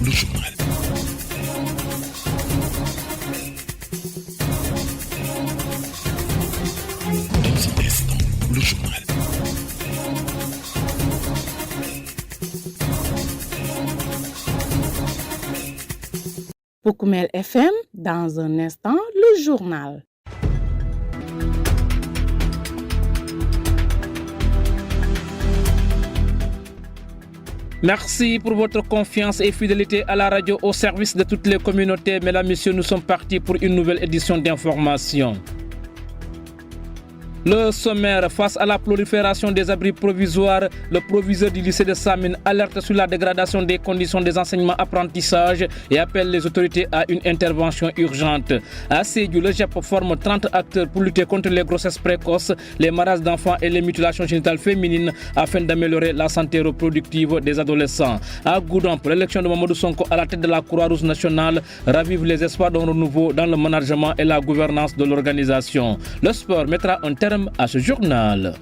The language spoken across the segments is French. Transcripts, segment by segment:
Le journal. Le journal. Pour Koumel FM, dans un instant, le journal. Merci pour votre confiance et fidélité à la radio au service de toutes les communautés. Mesdames, Messieurs, nous sommes partis pour une nouvelle édition d'information. Le sommaire, face à la prolifération des abris provisoires, le proviseur du lycée de Samine alerte sur la dégradation des conditions des enseignements-apprentissage et appelle les autorités à une intervention urgente. À Sédhiou, le GEP forme 30 acteurs pour lutter contre les grossesses précoces, les mariages d'enfants et les mutilations génitales féminines afin d'améliorer la santé reproductive des adolescents. À Goudomp, l'élection de Mamadou Sonko à la tête de la Croix-Rouge nationale ravive les espoirs d'un renouveau dans le management et la gouvernance de l'organisation. Le sport mettra un terme à ce journal.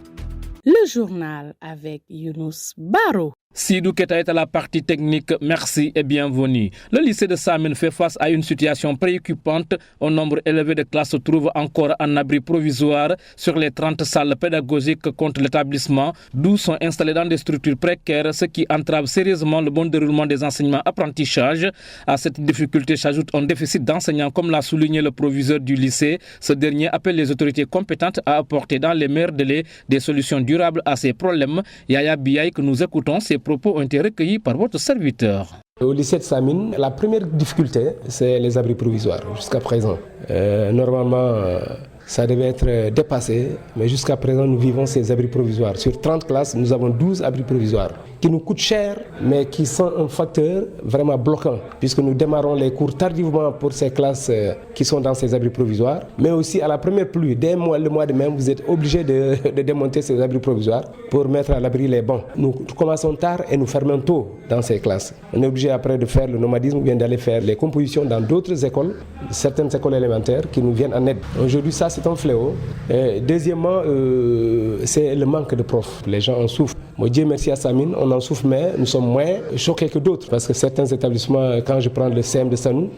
Le journal avec Younous Baro. Sidou Keta est à la partie technique. Merci et bienvenue. Le lycée de Samine fait face à une situation préoccupante. Un nombre élevé de classes se trouve encore en abri provisoire sur les 30 salles pédagogiques contre l'établissement, d'où sont installées dans des structures précaires, ce qui entrave sérieusement le bon déroulement des enseignements-apprentissages. À cette difficulté s'ajoute un déficit d'enseignants, comme l'a souligné le proviseur du lycée. Ce dernier appelle les autorités compétentes à apporter dans les meilleurs délais des solutions durables à ces problèmes. Yaya Biaï, que nous écoutons, ces propos ont été recueillis par votre serviteur. Au lycée de Samine, la première difficulté, c'est les abris provisoires jusqu'à présent. Normalement, ça devait être dépassé, mais jusqu'à présent, nous vivons ces abris provisoires. Sur 30 classes, nous avons 12 abris provisoires qui nous coûtent cher, mais qui sont un facteur vraiment bloquant, puisque nous démarrons les cours tardivement pour ces classes qui sont dans ces abris provisoires, mais aussi à la première pluie, dès le mois de mai, vous êtes obligés de démonter ces abris provisoires pour mettre à l'abri les bancs. Nous commençons tard et nous fermons tôt dans ces classes. On est obligé après de faire le nomadisme ou bien d'aller faire les compositions dans d'autres écoles, certaines écoles élémentaires qui nous viennent en aide. Aujourd'hui, ça c'est un fléau. Et deuxièmement, c'est le manque de profs. Les gens en souffrent. Moi, Dieu merci à Samine, on en souffre, mais nous sommes moins choqués que d'autres. Parce que certains établissements, quand je prends le CM de Sanou,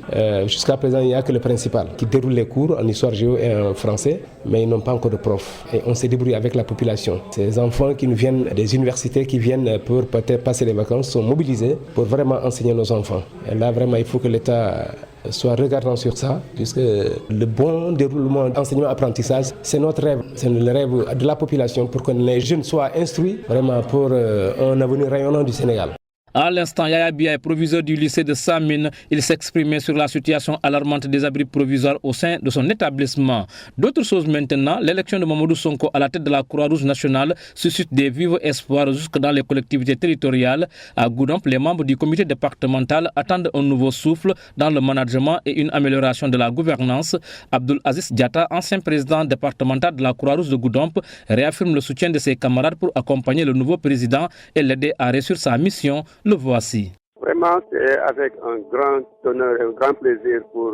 jusqu'à présent, il n'y a que le principal qui déroule les cours en histoire géo et en français, mais ils n'ont pas encore de profs. Et on s'est débrouillé avec la population. Ces enfants qui nous viennent des universités, qui viennent pour peut-être passer les vacances, sont mobilisés pour vraiment enseigner nos enfants. Et là, vraiment, il faut que l'État soit regardant sur ça, puisque le bon déroulement d'enseignement-apprentissage, c'est notre rêve, c'est le rêve de la population pour que les jeunes soient instruits vraiment pour un avenir rayonnant du Sénégal. À l'instant, Yaya Biaï, proviseur du lycée de Samine, il s'exprimait sur la situation alarmante des abris provisoires au sein de son établissement. D'autres choses maintenant, l'élection de Mamadou Sonko à la tête de la Croix-Rouge nationale suscite des vifs espoirs jusque dans les collectivités territoriales. À Goudomp, les membres du comité départemental attendent un nouveau souffle dans le management et une amélioration de la gouvernance. Abdul Aziz Diatta, ancien président départemental de la Croix-Rouge de Goudomp, réaffirme le soutien de ses camarades pour accompagner le nouveau président et l'aider à réussir sa mission. Le voici. Vraiment, c'est avec un grand honneur et un grand plaisir pour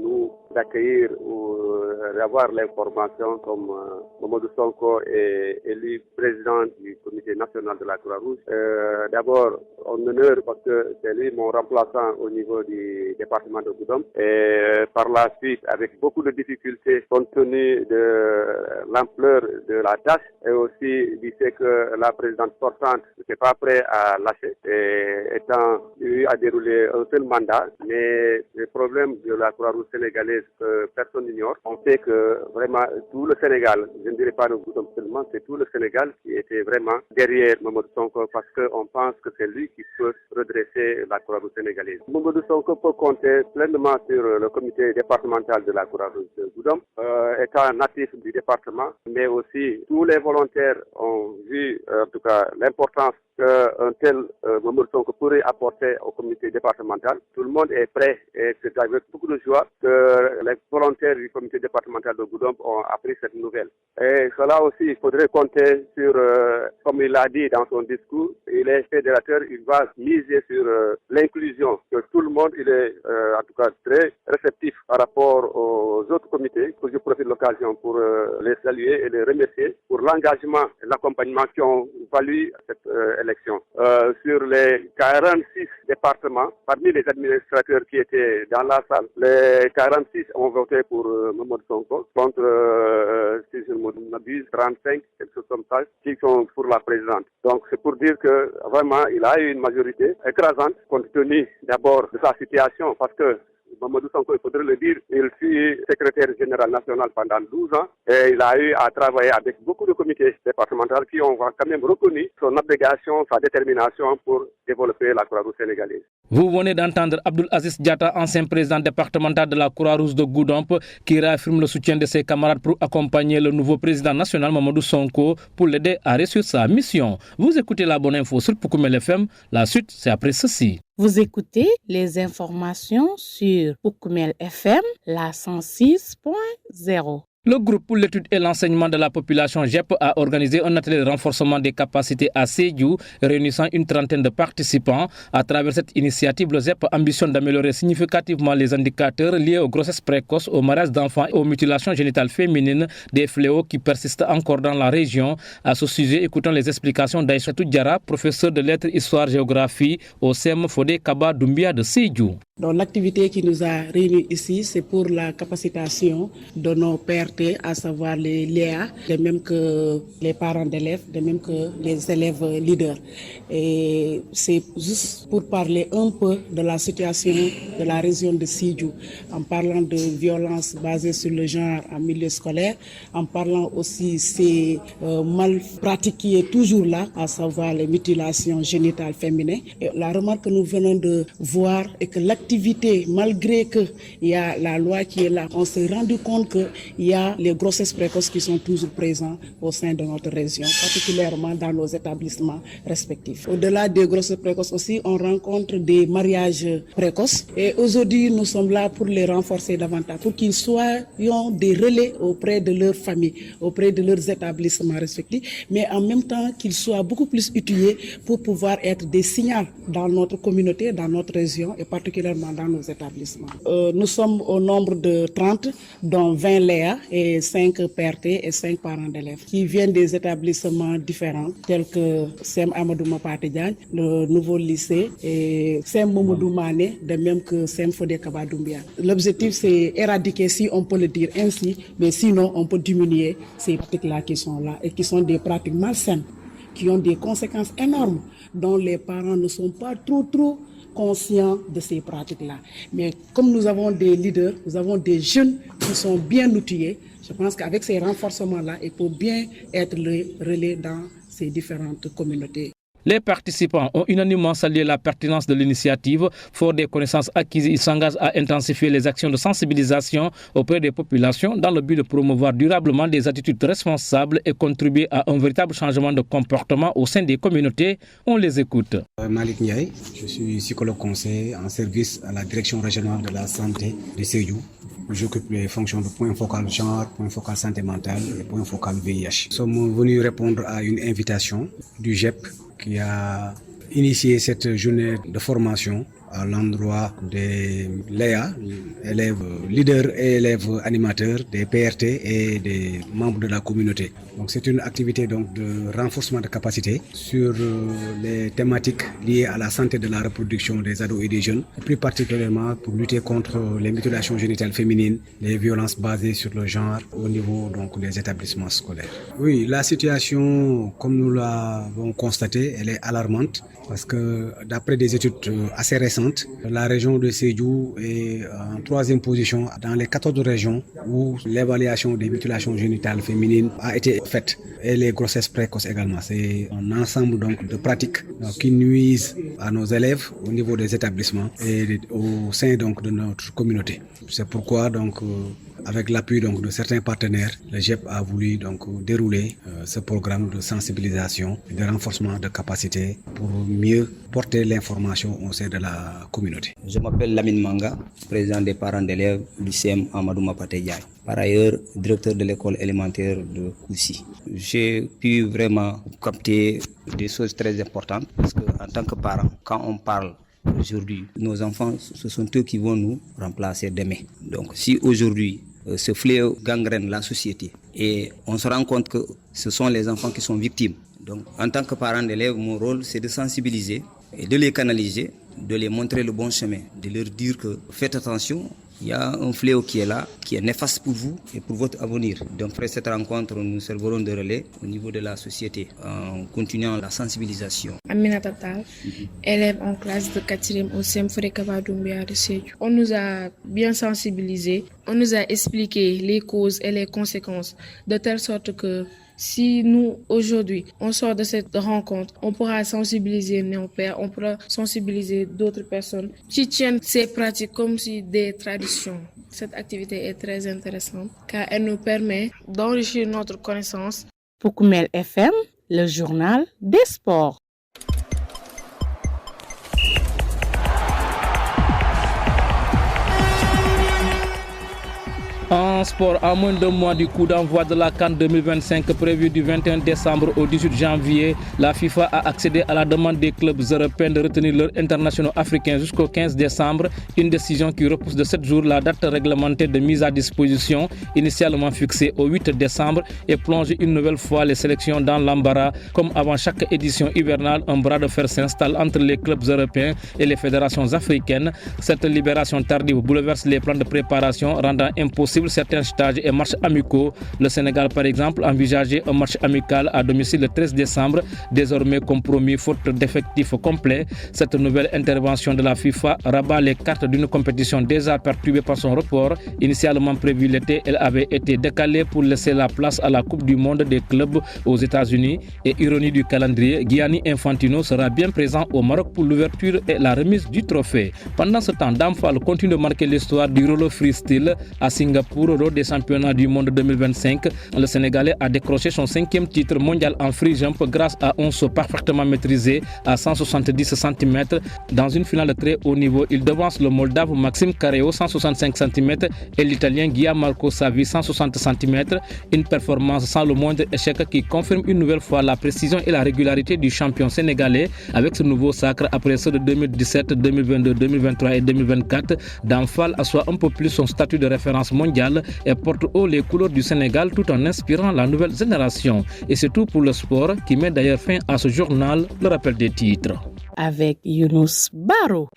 nous d'accueillir ou d'avoir l'information comme Mamadou Sonko est élu président du comité national de la Croix-Rouge. D'abord, en honneur parce que c'est lui mon remplaçant au niveau du département de Goudomp. Et par la suite, avec beaucoup de difficultés compte tenu de l'ampleur de la tâche et aussi du fait que la présidente sortante n'était pas prête à lâcher. Et étant lui a déroulé un seul mandat, mais les problèmes de la Croix-Rouge sénégalaise que personne n'ignore. On sait que vraiment tout le Sénégal, je ne dirais pas le Goudomp seulement, c'est tout le Sénégal qui était vraiment derrière Mamadou Sonko parce qu'on pense que c'est lui qui peut redresser la Croix-Rouge sénégalaise. Mamadou Sonko peut compter pleinement sur le comité départemental de la Croix-Rouge de Goudomp, étant natif du département, mais aussi tous les volontaires ont vu en tout cas l'importance qu'un tel Mamadou Sonko pourrait apporter au comité départemental. Tout le monde est prêt et c'est avec beaucoup de joie que les volontaires du comité départemental de Goudomp ont appris cette nouvelle. Et cela aussi, il faudrait compter sur, comme il l'a dit dans son discours, il est fédérateur, il va miser sur l'inclusion, que tout le monde il est en tout cas très réceptif par rapport les saluer et les remercier pour l'engagement et l'accompagnement qui ont valu cette élection. Sur les 46 départements, parmi les administrateurs qui étaient dans la salle, les 46 ont voté pour Mamadou Sonko contre, si je ne m'abuse, 35, quelque chose comme ça, qui sont pour la présidente. Donc c'est pour dire que vraiment il a eu une majorité écrasante compte tenu d'abord de sa situation, parce que Mamadou Sonko, il faudrait le dire, il fut secrétaire général national pendant 12 ans et il a eu à travailler avec beaucoup de comités départementaux qui ont quand même reconnu son abnégation, sa détermination pour développer la Croix-Rouge sénégalaise. Vous venez d'entendre Abdoul Aziz Diatta, ancien président départemental de la Croix-Rouge de Goudomp, qui réaffirme le soutien de ses camarades pour accompagner le nouveau président national Mamadou Sonko pour l'aider à réussir sa mission. Vous écoutez la bonne info sur Poukoumel FM. La suite, c'est après ceci. Vous écoutez les informations sur Poukoumel FM, la 106.0. Le groupe pour l'étude et l'enseignement de la population GEP a organisé un atelier de renforcement des capacités à Sédhiou, réunissant une trentaine de participants. À travers cette initiative, le GEP ambitionne d'améliorer significativement les indicateurs liés aux grossesses précoces, au mariage d'enfants et aux mutilations génitales féminines, des fléaux qui persistent encore dans la région. À ce sujet, écoutons les explications d'Aïchatou Diarra, professeur de lettres histoire-géographie au CEM Fodé Kaba Doumbia de Sédhiou. Donc l'activité qui nous a réunis ici, c'est pour la capacitation de nos PRT, à savoir les LEA, de même que les parents d'élèves, de même que les élèves leaders. Et c'est juste pour parler un peu de la situation de la région de Sédhiou, en parlant de violences basées sur le genre en milieu scolaire, en parlant aussi de ces malpratiques qui est toujours là, à savoir les mutilations génitales féminines. Et la remarque que nous venons de voir est que l'activité, malgré qu'il y a la loi qui est là, on s'est rendu compte qu'il y a les grossesses précoces qui sont toujours présentes au sein de notre région, particulièrement dans nos établissements respectifs. Au-delà des grossesses précoces aussi, on rencontre des mariages précoces et aujourd'hui nous sommes là pour les renforcer davantage, pour qu'ils soient des relais auprès de leurs familles, auprès de leurs établissements respectifs, mais en même temps qu'ils soient beaucoup plus outillés pour pouvoir être des signaux dans notre communauté, dans notre région et particulièrement dans nos établissements. Nous sommes au nombre de 30, dont 20 LEA et 5 PRT et 5 parents d'élèves qui viennent des établissements différents tels que CEM Amadou Mapate Diagne, le nouveau lycée, et CEM Mamadou Mané, de même que CEM Fodé Kaba Doumbia. L'objectif c'est éradiquer, si on peut le dire ainsi, mais sinon on peut diminuer ces pratiques-là qui sont là et qui sont des pratiques malsaines, qui ont des conséquences énormes, dont les parents ne sont pas trop conscients de ces pratiques-là. Mais comme nous avons des leaders, nous avons des jeunes qui sont bien outillés, je pense qu'avec ces renforcements-là, il faut bien être le relais dans ces différentes communautés. Les participants ont unanimement salué la pertinence de l'initiative. Fort des connaissances acquises, ils s'engagent à intensifier les actions de sensibilisation auprès des populations dans le but de promouvoir durablement des attitudes responsables et contribuer à un véritable changement de comportement au sein des communautés. On les écoute. Malik Ndiaye, je suis psychologue conseiller en service à la direction régionale de la santé de Sédhiou. J'occupe les fonctions de point focal genre, point focal santé mentale et point focal VIH. Nous sommes venus répondre à une invitation du GEP qui a initié cette journée de formation à l'endroit des LEA, élèves leaders et élèves animateurs, des PRT et des membres de la communauté. Donc c'est une activité donc de renforcement de capacité sur les thématiques liées à la santé de la reproduction des ados et des jeunes, plus particulièrement pour lutter contre les mutilations génitales féminines, les violences basées sur le genre au niveau donc des établissements scolaires. Oui, la situation, comme nous l'avons constaté, elle est alarmante parce que d'après des études assez récentes, la région de Sédhiou est en 3e position dans les 14 régions où l'évaluation des mutilations génitales féminines a été faite et les grossesses précoces également. C'est un ensemble donc de pratiques qui nuisent à nos élèves au niveau des établissements et au sein donc de notre communauté. C'est pourquoi donc avec l'appui donc de certains partenaires, le GEP a voulu donc dérouler ce programme de sensibilisation et de renforcement de capacité pour mieux porter l'information au sein de la communauté. Je m'appelle Lamine Manga, président des parents d'élèves du CEM Amadou Mapate Diagne. Par ailleurs, directeur de l'école élémentaire de Koussi. J'ai pu vraiment capter des choses très importantes parce qu'en tant que parent, quand on parle aujourd'hui, nos enfants, ce sont eux qui vont nous remplacer demain. Donc si aujourd'hui, ce fléau gangrène la société. Et on se rend compte que ce sont les enfants qui sont victimes. Donc, en tant que parent d'élèves, mon rôle, c'est de sensibiliser et de les canaliser, de les montrer le bon chemin, de leur dire que faites attention, il y a un fléau qui est là, qui est néfaste pour vous et pour votre avenir. Donc, après cette rencontre, nous servirons de relais au niveau de la société en continuant la sensibilisation. Aminata Tal, élève en classe de 4e au CEM Fourekaba Doumbia de Sédhiou. On nous a bien sensibilisés, on nous a expliqué les causes et les conséquences, de telle sorte que si nous, aujourd'hui, on sort de cette rencontre, on pourra sensibiliser nos pères, on pourra sensibiliser d'autres personnes qui tiennent ces pratiques comme si des traditions. Cette activité est très intéressante car elle nous permet d'enrichir notre connaissance. Pour Koumel FM, le journal des sports. En sport, à moins d'un mois du coup d'envoi de la CAN 2025 prévu du 21 décembre au 18 janvier, la FIFA a accédé à la demande des clubs européens de retenir leurs internationaux africains jusqu'au 15 décembre, une décision qui repousse de 7 jours la date réglementaire de mise à disposition initialement fixée au 8 décembre et plonge une nouvelle fois les sélections dans l'embarras. Comme avant chaque édition hivernale, un bras de fer s'installe entre les clubs européens et les fédérations africaines. Cette libération tardive bouleverse les plans de préparation, rendant impossible certains stages et matchs amicaux. Le Sénégal, par exemple, envisageait un match amical à domicile le 13 décembre, désormais compromis faute d'effectifs complets. Cette nouvelle intervention de la FIFA rabat les cartes d'une compétition déjà perturbée par son report. Initialement prévue l'été, elle avait été décalée pour laisser la place à la Coupe du Monde des clubs aux États-Unis. Et ironie du calendrier, Gianni Infantino sera bien présent au Maroc pour l'ouverture et la remise du trophée. Pendant ce temps, Damphal continue de marquer l'histoire du roller freestyle à Singapour. Pour lors des championnats du monde 2025, le Sénégalais a décroché son 5e titre mondial en free jump grâce à un saut parfaitement maîtrisé à 170 cm. Dans une finale très haut niveau, il devance le Moldave Maxime Carreo 165 cm et l'Italien Gianmarco Savi 160 cm. Une performance sans le moindre échec qui confirme une nouvelle fois la précision et la régularité du champion sénégalais. Avec ce nouveau sacre après ceux de 2017, 2022, 2023 et 2024, Damphal assoit un peu plus son statut de référence mondiale et porte haut les couleurs du Sénégal tout en inspirant la nouvelle génération. Et c'est tout pour le sport qui met d'ailleurs fin à ce journal, le rappel des titres. Avec Younous Baro.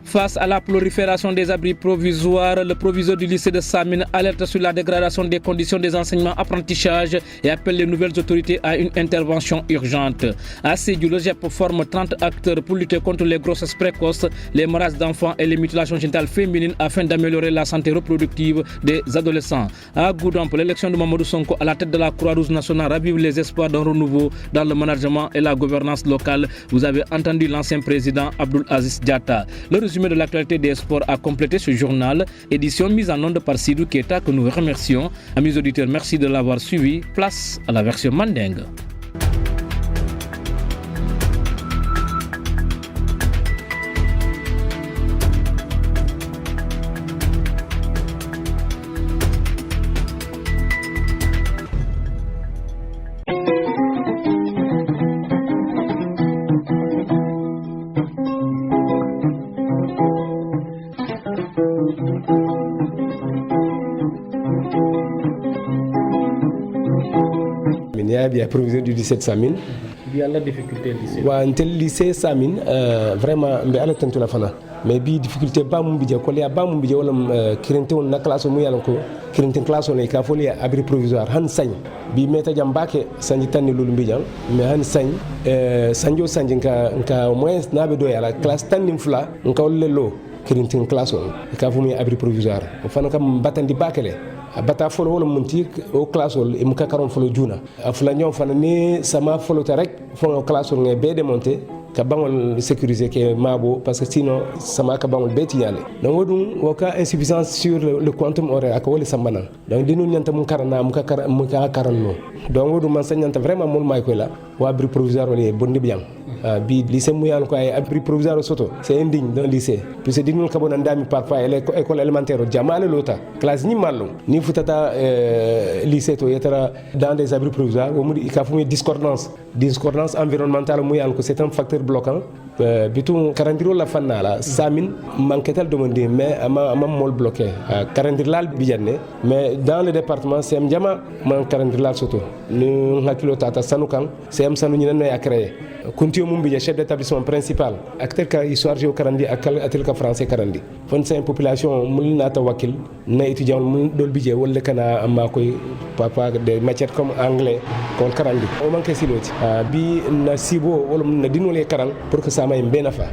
Face à la prolifération des abris provisoires, le proviseur du lycée de Samine alerte sur la dégradation des conditions des enseignements apprentissage et appelle les nouvelles autorités à une intervention urgente. À Sédhiou, le GEP forme 30 acteurs pour lutter contre les grossesses précoces, les mariages d'enfants et les mutilations génitales féminines afin d'améliorer la santé reproductive des adolescents. À Goudomp, l'élection de Mamadou Sonko à la tête de la Croix-Rouge nationale ravive les espoirs d'un renouveau dans le management et la gouvernance locale. Vous avez entendu l'ancien président Abdoul Aziz Diatta. Le résumé de l'actualité des sports a complété ce journal, édition mise en onde par Sidou Keita que nous remercions. Amis auditeurs, merci de l'avoir suivi. Place à la version mandingue. Il y a proviseur du lycée de Samine. Il y a la difficulté lycée. Un tel lycée Samine, vraiment, mais elle est la fana. Mais bi difficulté ba mum bidja ko le ba mum bidja wala kirente on na classe mu yalan ko kirente classe on e ka foli abri provisoire han sañ bi meta jambake sañi tanni lulu bidja mais han sañ sanjo sanji nka moins nabe do yala classe tanni fula nka wolle lo kirente classe on ka fumi abri provisoire o fana kam batandi bakele bata folo wala munti o classe ol im ka karon folo juna afla ñom fana ni sama folo ta rek fo classe ol ngay be démonter ka bangol sécuriser ke mabo parce que sinon sama ka bangol be tiñale donc wodum woka insuffisance sur le quantum horaire ak wala sambana donc dinu ñanta mun karana mu ka karanno donc wodum man sañanta vraiment mul may ko la o abri provisoire woni bondi bien bi lycée muyan ko ay abri provisoire soto c'est indigne d'un lycée puisque dinul kabo ndami parfois école élémentaire jamale lota classe ni mallo ni futata lycée to yetara dans des abris provisoires o mudi ka fumi discordance environnementale muyan ko c'est un facteur bloquant bitu karandiro la fannala samin manquetal demandé mais ama mol bloqué karandirlal bijanne mais dans le département c'est jama man karandirlal soto ni hakilo tata sanukan c'est sanu ni nan ya créé kuntiyo mum bi chef d'établissement principal acteur ka histoire géo karandi akal atel ka français karandi fon c'est population mul nata wakil na étudiant mul dol bije wala kana amma koy papa des matières comme anglais kon karandi o manke siloti bi na sibo wala na dinole karang pour que ça may benafa